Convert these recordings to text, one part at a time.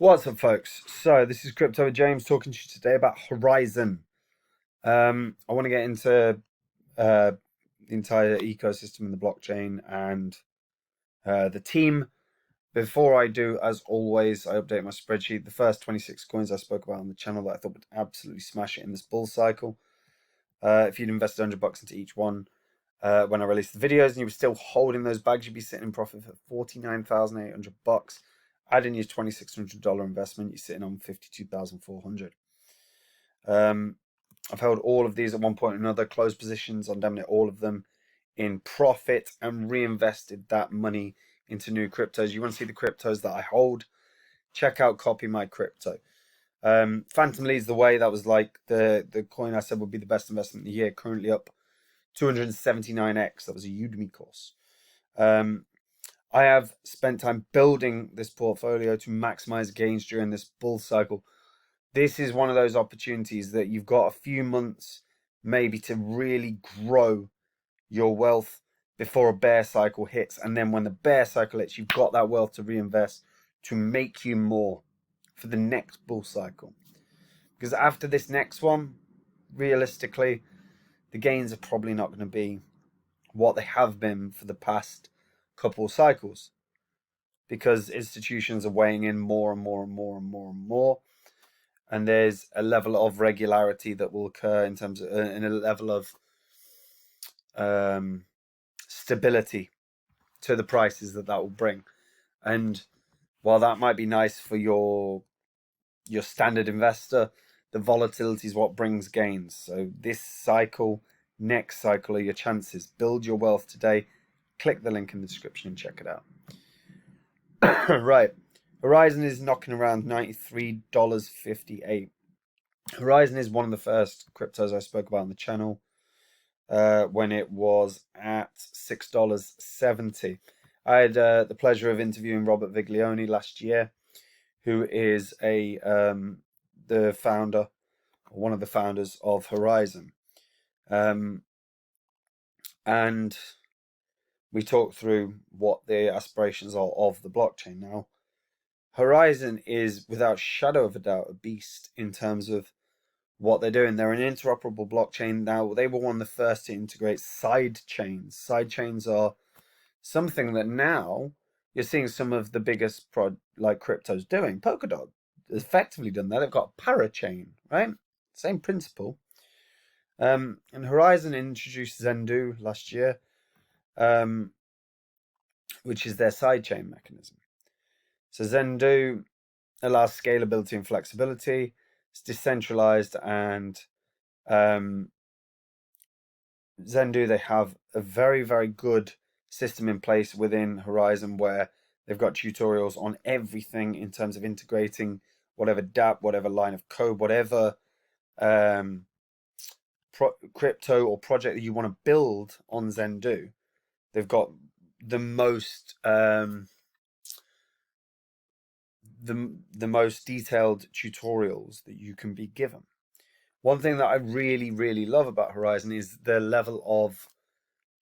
What's up, folks? So this is Crypto James talking to you today about Horizen. I want to get into the entire ecosystem in the blockchain and the team. Before I do, as always, I update my spreadsheet. The first 26 coins I spoke about on the channel that I thought would absolutely smash it in this bull cycle. If you'd invested $100 into each one when I released the videos and you were still holding those bags, you'd be sitting in profit for $49,800. Adding your $2,600 investment, you're sitting on $52,400. I've held all of these at one point or another, closed positions on damn near all of them in profit, and reinvested that money into new cryptos. You want to see the cryptos that I hold? Check out Copy My Crypto. Phantom leads the way. That was like the coin I said would be the best investment of the year. Currently up 279x. That was a Udemy course. I have spent time building this portfolio to maximize gains during this bull cycle. This is one of those opportunities that you've got a few months maybe to really grow your wealth before a bear cycle hits. And then when the bear cycle hits, you've got that wealth to reinvest to make you more for the next bull cycle. Because after this next one, realistically, the gains are probably not going to be what they have been for the past couple cycles, because institutions are weighing in more and more and more and more and more, and there's a level of regularity that will occur in terms of in a level of stability to the prices that will bring. And while that might be nice for your standard investor, the volatility is what brings gains. So this cycle, next cycle are your chances. Build your wealth today. Click the link in the description and check it out. Right, Horizen is knocking around $93.58. Horizen is one of the first cryptos I spoke about on the channel when it was at $6.70. I had the pleasure of interviewing Robert Viglione last year, who is the founder, or one of the founders of Horizen. And we talked through what the aspirations are of the blockchain. Now, Horizen is, without shadow of a doubt, a beast in terms of what they're doing. They're an interoperable blockchain. Now, they were one of the first to integrate side chains. Side chains are something that now you're seeing some of the biggest cryptos doing. Polkadot has effectively done that. They've got a parachain, right? Same principle. And Horizen introduced ZEN last year, which is their sidechain mechanism. So ZEN allows scalability and flexibility. It's decentralized, and ZEN they have a very, very good system in place within Horizen where they've got tutorials on everything in terms of integrating whatever dApp, whatever line of code, whatever crypto or project that you want to build on ZEN. They've got the most the most detailed tutorials that you can be given. One thing that I really, really love about Horizen is the level of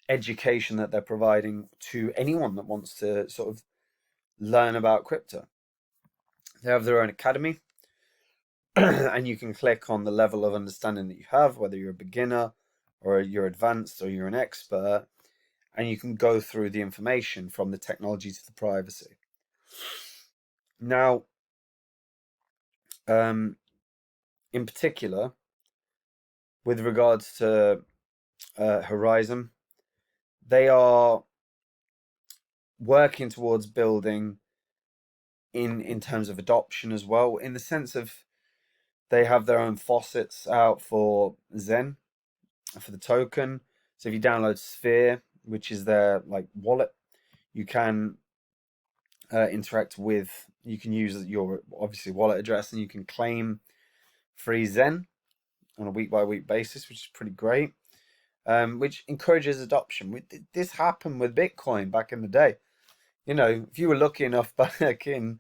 education that they're providing to anyone that wants to sort of learn about crypto. They have their own academy, and you can click on the level of understanding that you have, whether you're a beginner or you're advanced or you're an expert, and you can go through the information from the technology to the privacy. Now, in particular, with regards to Horizen, they are working towards building in terms of adoption as well, in the sense of they have their own faucets out for ZEN, for the token. So if you download Sphere, which is their wallet, you can interact with, you can use your obviously wallet address, and you can claim free ZEN on a week-by-week basis, which is pretty great, which encourages adoption. This happened with Bitcoin back in the day. You know, if you were lucky enough back in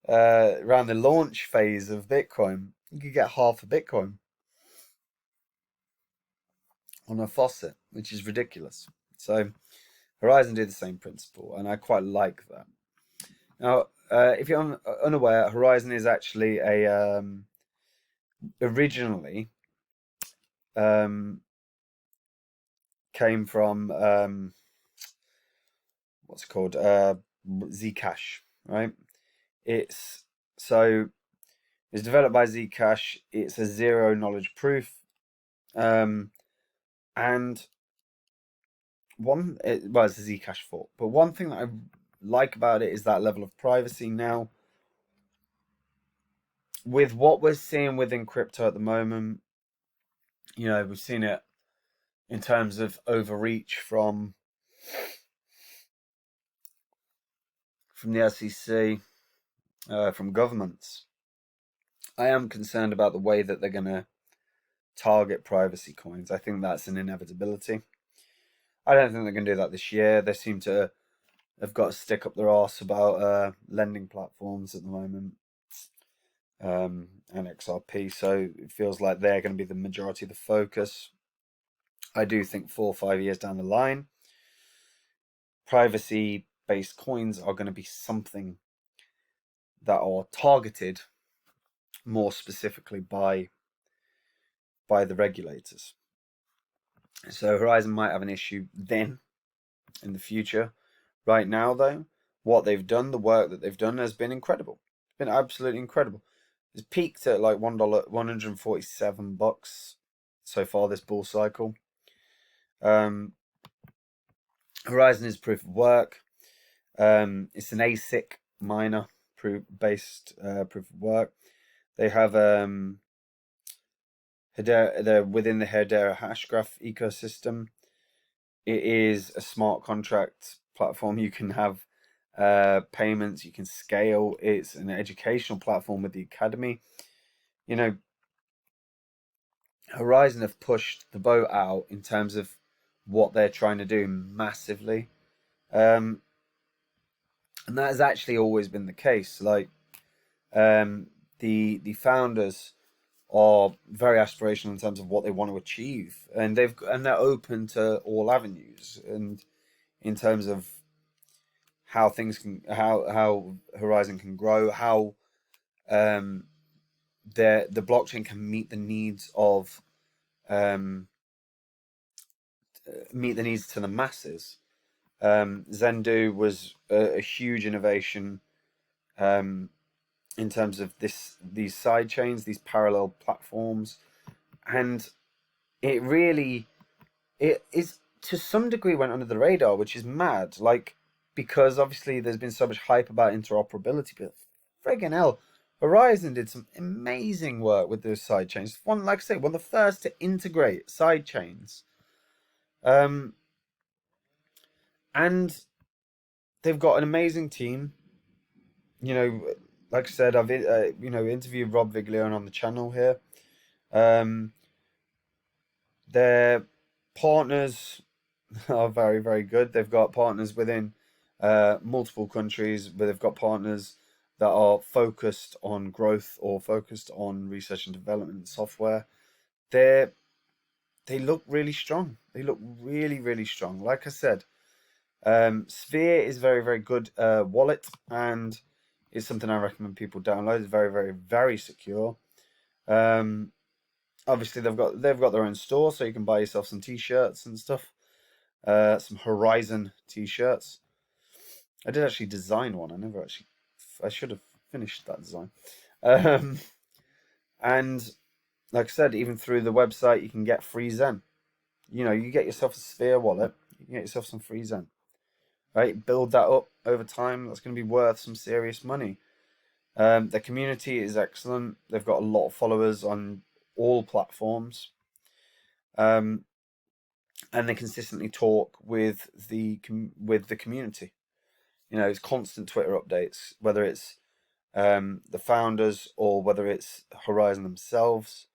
around the launch phase of Bitcoin, you could get half a Bitcoin on a faucet, which is ridiculous. So Horizen do the same principle, and I quite like that. Now, if you're unaware, Horizen is actually a originally came from what's it called? Zcash, right? It's so it's developed by Zcash. It's a zero knowledge proof, and well, it's a Zcash fork. But one thing that I like about it is that level of privacy now. With what we're seeing within crypto at the moment, we've seen it in terms of overreach from the SEC, from governments. I am concerned about the way that they're going to target privacy coins. I think that's an inevitability. I don't think they're going to do that this year. They seem to have got a stick up their arse about lending platforms at the moment, and XRP. So it feels like they're going to be the majority of the focus. I do think 4 or 5 years down the line, privacy-based coins are going to be something that are targeted more specifically by the regulators. So Horizen might have an issue then in the future. Right now, though, what they've done, the work that they've done, has been incredible. It's been absolutely incredible. It's peaked at like $147 so far this bull cycle. Horizen is proof of work. It's an ASIC miner based proof of work. They have they're within the Hedera Hashgraph ecosystem. It is a smart contract platform. You can have payments, you can scale. It's an educational platform with the academy. Horizen have pushed the boat out in terms of what they're trying to do massively. And that has actually always been the case. Like the founders are very aspirational in terms of what they want to achieve, and they're open to all avenues, and in terms of how Horizen can grow, how the blockchain can meet the needs of to the masses. Zendu was a huge innovation in terms of these side chains, these parallel platforms, and it is to some degree went under the radar, which is mad. Like, because obviously there's been so much hype about interoperability, but friggin' hell, Horizen did some amazing work with those side chains. Like I say, one of the first to integrate side chains. And they've got an amazing team. Like I said, I've interviewed Rob Viglione on the channel here. Their partners are very, very good. They've got partners within multiple countries, but they've got partners that are focused on growth or focused on research and development software. They look really strong. They look really, really strong. Like I said, Sphere is very, very good wallet, and it's something I recommend people download. It's very, very, very secure. Obviously they've got their own store, so you can buy yourself some t-shirts and stuff. Some Horizen t-shirts. I did actually design one. I should have finished that design. And like I said, even through the website, you can get free Zen. You get yourself a Sphere wallet, you can get yourself some free Zen. Right? Build that up over time. That's going to be worth some serious money. The community is excellent. They've got a lot of followers on all platforms. And they consistently talk with the community. It's constant Twitter updates, whether it's the founders or whether it's Horizen themselves.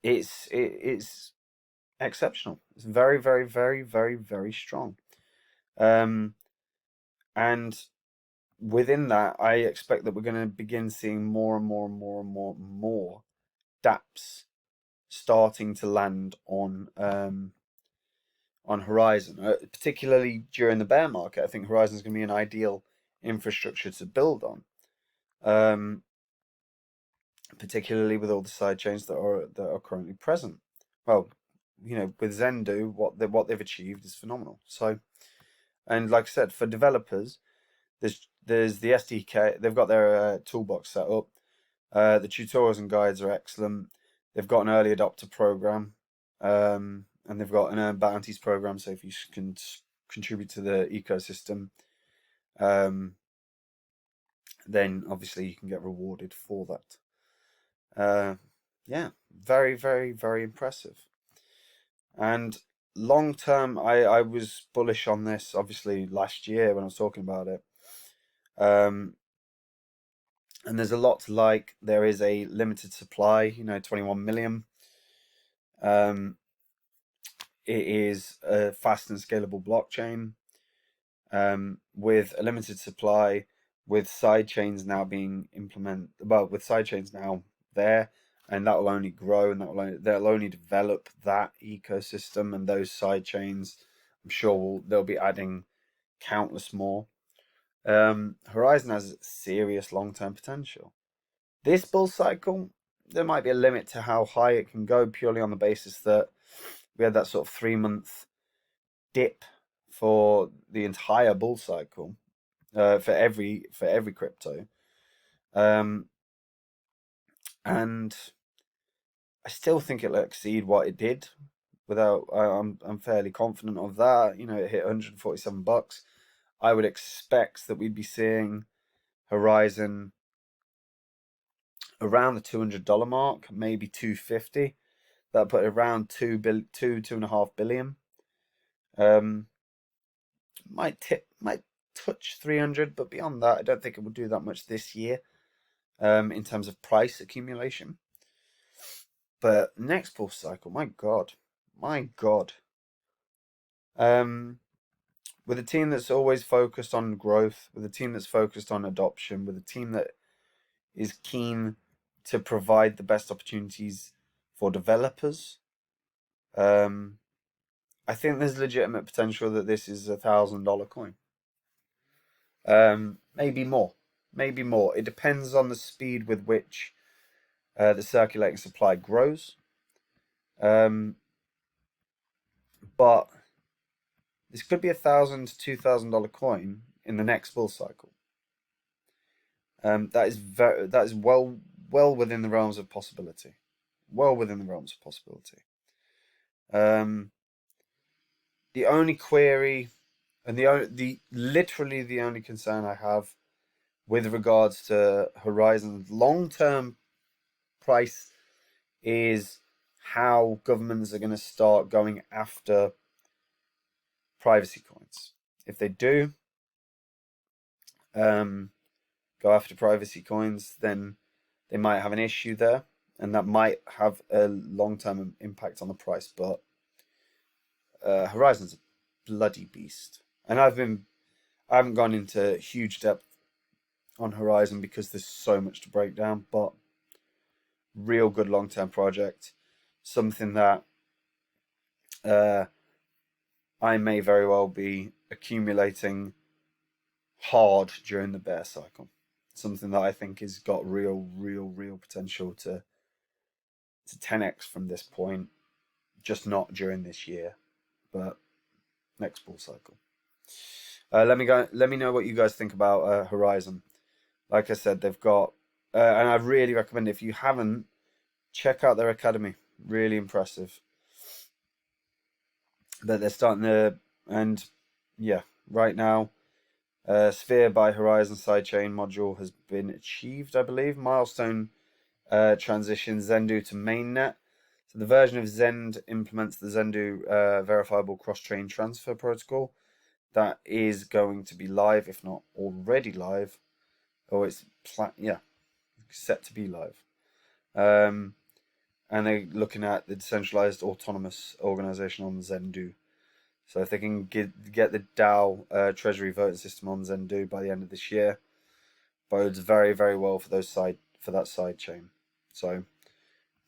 It's exceptional. It's very, very, very, very, very strong. And within that, I expect that we're going to begin seeing more and more and more and more and more dApps starting to land on on Horizen, particularly during the bear market. I think Horizen is going to be an ideal infrastructure to build on, particularly with all the side chains that are currently present. Well, with Zendu, what they've achieved is phenomenal. So, and like I said, for developers, there's the SDK. They've got their toolbox set up. The tutorials and guides are excellent. They've got an early adopter program, and they've got an earn bounties program. So if you can contribute to the ecosystem, then obviously you can get rewarded for that. Yeah, very, very, very impressive. And long term, I was bullish on this obviously last year when I was talking about it. And there's a lot to like. There is a limited supply, 21 million. It is a fast and scalable blockchain, with a limited supply, with side chains now being implemented. Well, with side chains now there, and that will only grow, and they'll only develop that ecosystem and those side chains. I'm sure they'll be adding countless more. Horizen has serious long-term potential. This bull cycle, there might be a limit to how high it can go, purely on the basis that we had that sort of 3-month dip for the entire bull cycle, for every crypto, and I still think it'll exceed what it did. I'm fairly confident of that. It hit $147. I would expect that we'd be seeing Horizen around the $200 mark, maybe 250. That put it around 2.5 billion. Might touch 300, but beyond that, I don't think it will do that much this year, in terms of price accumulation. But next bull cycle, my God. With a team that's always focused on growth, with a team that's focused on adoption, with a team that is keen to provide the best opportunities for developers, I think there's legitimate potential that this is $1,000 coin. Maybe more. It depends on the speed with which the circulating supply grows. But this could be $1,000 to $2,000 coin in the next bull cycle. That is well within the realms of possibility. The only query, and literally the only concern I have with regards to Horizen's long-term price, is how governments are going to start going after privacy coins. If they do go after privacy coins, then they might have an issue there, and that might have a long-term impact on the price. But Horizen's a bloody beast, and I haven't gone into huge depth on Horizen because there's so much to break down, but real good long-term project, something that I may very well be accumulating hard during the bear cycle. Something that I think has got real potential to 10x from this point, just not during this year, but next bull cycle. Let me know what you guys think about Horizen. Like I said, they've got, and I really recommend it. If you haven't, check out their academy. Really impressive. But they're starting to, and yeah, right now, Sphere by Horizen sidechain module has been achieved, I believe. Milestone transition Zendu to mainnet. So the version of Zen implements the Zendu verifiable cross-chain transfer protocol. That is going to be live, if not already live. It's set to be live. And they're looking at the decentralized autonomous organization on Zendu. So if they can get the DAO treasury voting system on Zendu by the end of this year, bodes very well for that side chain. So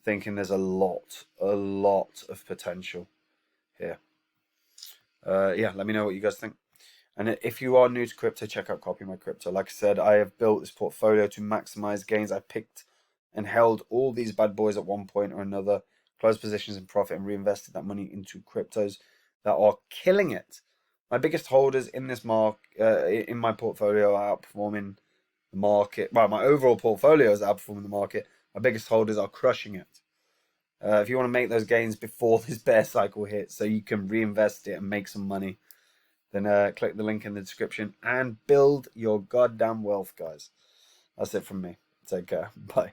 thinking there's a lot of potential here. Yeah, let me know what you guys think. And if you are new to crypto, check out Copy My Crypto. Like I said, I have built this portfolio to maximize gains. I picked and held all these bad boys at one point or another, closed positions in profit, and reinvested that money into cryptos that are killing it. My biggest holders in this in my portfolio are outperforming the market. Well, my overall portfolio is outperforming the market. My biggest holders are crushing it. If you want to make those gains before this bear cycle hits, so you can reinvest it and make some money, then click the link in the description and build your goddamn wealth, guys. That's it from me. Take care. Bye.